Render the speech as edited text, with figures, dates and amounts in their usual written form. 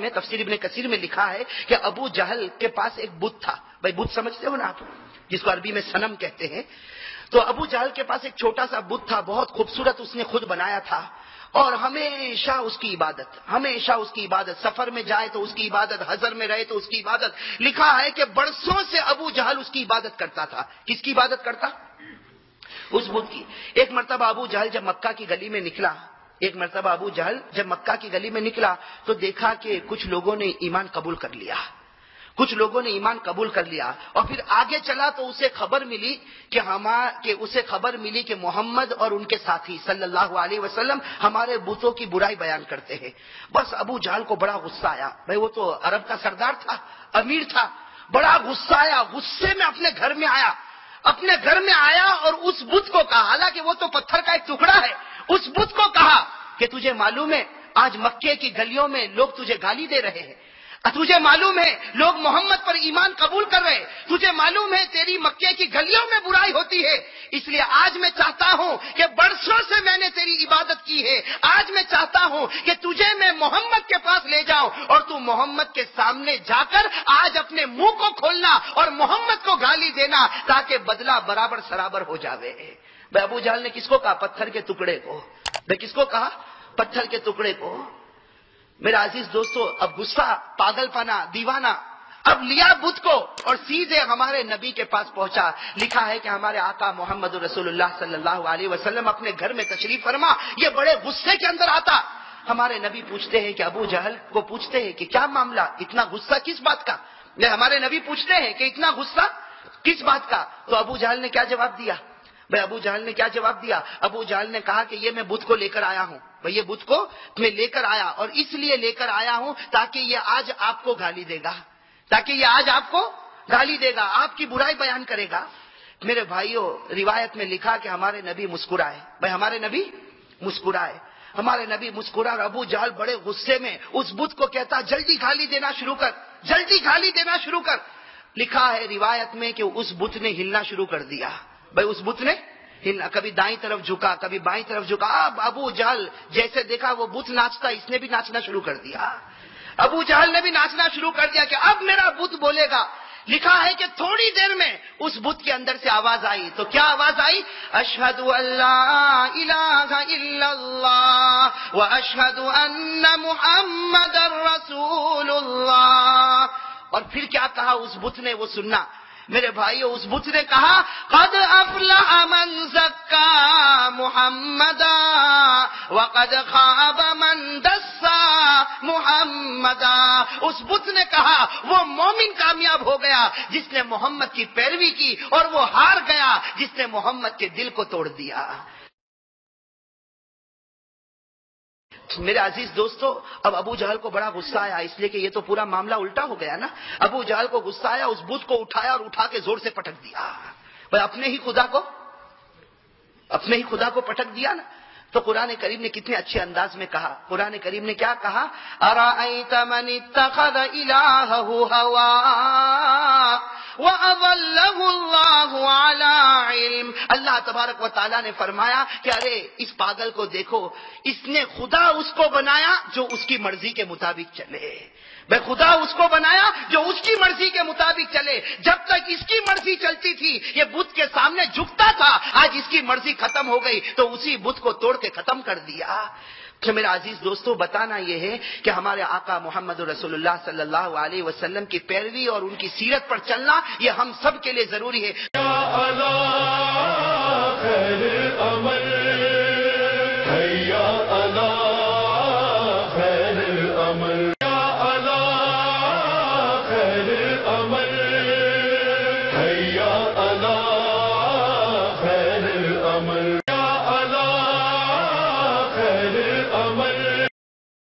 میں تفسیر ابن کثیر میں لکھا ہے کہ ابو جہل کے پاس ایک بت تھا. بھائی بت سمجھتے ہو نا آپ، جس کو عربی میں صنم کہتے ہیں. تو ابو جہل کے پاس ایک چھوٹا سا بت تھا، بہت خوبصورت، اس نے خود بنایا تھا، اور ہمیشہ اس کی عبادت، سفر میں جائے تو اس کی عبادت، حضر میں رہے تو اس کی عبادت. لکھا ہے کہ برسوں سے ابو جہل اس کی عبادت کرتا تھا. کس کی عبادت کرتا؟ اس بت کی. ایک مرتبہ ابو جہل جب مکہ کی گلی میں نکلا تو دیکھا کہ کچھ لوگوں نے ایمان قبول کر لیا، اور پھر آگے چلا تو اسے خبر ملی کہ محمد اور ان کے ساتھی صلی اللہ علیہ وسلم ہمارے بتوں کی برائی بیان کرتے ہیں. بس ابو جہل کو بڑا غصہ آیا. بھائی وہ تو عرب کا سردار تھا، امیر تھا. بڑا غصہ آیا، غصے میں اپنے گھر میں آیا اور اس بت کو کہا، حالانکہ وہ تو پتھر کا ایک ٹکڑا ہے، اس بت کو کہا کہ تجھے معلوم ہے آج مکے کی گلیوں میں لوگ تجھے گالی دے رہے ہیں، تجھے معلوم ہے لوگ محمد پر ایمان قبول کر رہے ہیں، تجھے معلوم ہے تیری مکے کی گلیوں میں برائی ہوتی ہے، اس لیے آج میں چاہتا ہوں کہ برسوں سے میں نے تیری عبادت کی ہے، آج میں چاہتا ہوں کہ تجھے میں محمد کے پاس لے جاؤں اور تو محمد کے سامنے جا کر آج اپنے منہ کو کھولنا اور محمد کو گالی دینا تاکہ بدلہ برابر سرابر ہو جاوے. بھائی ابو جہل نے کس کو کہا؟ پتھر کے ٹکڑے کو. بھائی کس کو کہا؟ پتھر کے ٹکڑے کو. میرا عزیز دوستو، اب غصہ، پاگل پنا، دیوانہ اب لیا بت کو اور سیدھے ہمارے نبی کے پاس پہنچا. لکھا ہے کہ ہمارے آقا محمد رسول اللہ صلی اللہ علیہ وسلم اپنے گھر میں تشریف فرما، یہ بڑے غصے کے اندر آتا. ہمارے نبی پوچھتے ہیں کہ ابو جہل کو پوچھتے ہیں کہ کیا معاملہ، اتنا غصہ کس بات کا؟ ہمارے نبی پوچھتے ہیں کہ اتنا غصہ کس بات کا؟ تو ابو جہل نے کیا جواب دیا؟ ابو جہل نے کہا کہ یہ میں بت کو لے کر آیا ہوں. یہ بت کو میں لے کر آیا اور اس لیے لے کر آیا ہوں تاکہ یہ آج آپ کو گالی دے گا، آپ کی برائی بیان کرے گا. میرے بھائیوں، روایت میں لکھا کہ ہمارے نبی مسکرائے. ہمارے نبی مسکرا اور ابو جہل بڑے غصے میں اس بت کو کہتا جلدی گالی دینا شروع کر. لکھا ہے روایت میں کہ اس بت نے ہلنا شروع کر دیا. بھائی اس بت نے کبھی دائیں طرف جھکا، کبھی بائیں طرف جھکا. اب ابو جہل جیسے دیکھا وہ بت ناچتا، اس نے بھی ناچنا شروع کر دیا. ابو جہل نے بھی ناچنا شروع کر دیا کہ اب میرا بت بولے گا. لکھا ہے کہ تھوڑی دیر میں اس بت کے اندر سے آواز آئی. تو کیا آواز آئی؟ اشہد ان لا الہ الا اللہ واشہد ان محمد رسول اللہ. اور پھر کیا کہا اس بت نے؟ وہ سننا میرے بھائیو. اس بت نے کہا قد افلح من زکا محمدا وقد خاب من دسا محمدا. اس بت نے کہا وہ مومن کامیاب ہو گیا جس نے محمد کی پیروی کی، اور وہ ہار گیا جس نے محمد کے دل کو توڑ دیا. میرے عزیز دوستو، اب ابو جہل کو بڑا غصہ آیا، اس لیے کہ یہ تو پورا معاملہ الٹا ہو گیا نا. ابو جہل کو غصہ آیا، اس بت کو اٹھایا اور اٹھا کے زور سے پٹک دیا. بھائی اپنے ہی خدا کو پٹک دیا نا. تو قرآن کریم نے کتنے اچھے انداز میں کہا. قرآن کریم نے کیا کہا؟ ارأیت من اتخذ الہہ ہواہ وَأَضَلَّهُ اللَّهُ عَلَىٰ عِلْمٍ. اللہ تبارک و تعالیٰ نے فرمایا کہ ارے اس پاگل کو دیکھو، اس نے خدا اس کو بنایا جو اس کی مرضی کے مطابق چلے. میں خدا اس کو بنایا جو اس کی مرضی کے مطابق چلے. جب تک اس کی مرضی چلتی تھی یہ بت کے سامنے جھکتا تھا، آج اس کی مرضی ختم ہو گئی تو اسی بت کو توڑ کے ختم کر دیا. تو میرا عزیز دوستو، بتانا یہ ہے کہ ہمارے آقا محمد رسول اللہ صلی اللہ علیہ وسلم کی پیروی اور ان کی سیرت پر چلنا یہ ہم سب کے لیے ضروری ہے. Allah